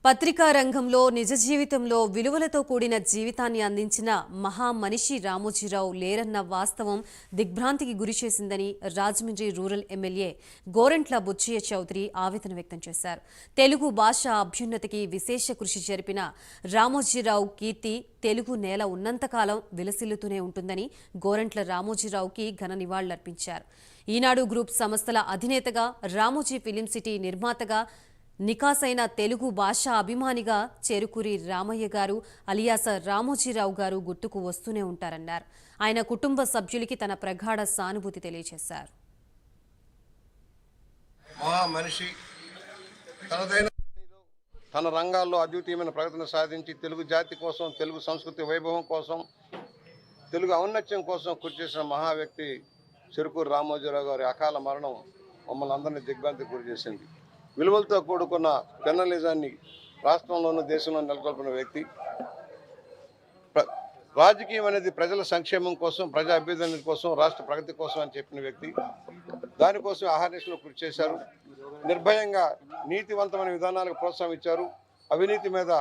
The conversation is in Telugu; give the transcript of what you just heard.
పత్రికా రంగంలో నిజ జీవితంలో విలువలతో కూడిన జీవితాన్ని అందించిన మహామనిషి రామోజీరావు లేరన్న వాస్తవం దిగ్భ్రాంతికి గురిచేసిందని రాజమండ్రి రూరల్ ఎమ్మెల్యే గోరంట్ల బుచ్చయ్య చౌదరి ఆవేదన వ్యక్తం చేశారు. తెలుగు భాష అభ్యున్నతికి విశేష కృషి జరిపిన రామోజీరావు కీర్తి తెలుగు నేల ఉన్నంతకాలం విలసిల్లుతూనే ఉంటుందని గోరంట్ల రామోజీరావుకి ఘన నివాళులర్పించారు. ఈనాడు గ్రూప్ సంస్థల అధినేతగా, రామోజీ ఫిలిం సిటీ నిర్మాతగా, నికాసైన తెలుగు భాషా అభిమానిగా చేరుకూరి రామయ్య గారు అలియాస రామోజీరావు గారు గుర్తుకు వస్తూనే ఉంటారన్నారు. ఆయన కుటుంబ సభ్యులకి తన ప్రగాఢ సానుభూతి తెలియజేశారు. తన రంగాల్లో అద్వితీయమైన ప్రగతిని సాధించి తెలుగు జాతి కోసం, తెలుగు సంస్కృతి వైభవం కోసం, తెలుగు ఔన్నత్యం కోసం కృషి చేసిన మహా వ్యక్తి చెరుకూరి రామోజీరావు గారి అకాల మరణం మమ్మల్ని అందరినీ దిగ్భ్రాంతికి గురి చేసింది. విలువలతో కూడుకున్న జర్నలిజాన్ని రాష్ట్రంలోనూ దేశంలో నెలకొల్పిన వ్యక్తి. రాజకీయం అనేది ప్రజల సంక్షేమం కోసం, ప్రజా అభ్యున్నతి కోసం, రాష్ట్ర ప్రగతి కోసం అని చెప్పిన వ్యక్తి. దానికోసం అహర్నిశలు కృషి చేశారు. నిర్భయంగా నీతివంతమైన విధానాలకు ప్రోత్సాహం ఇచ్చారు. అవినీతి మీద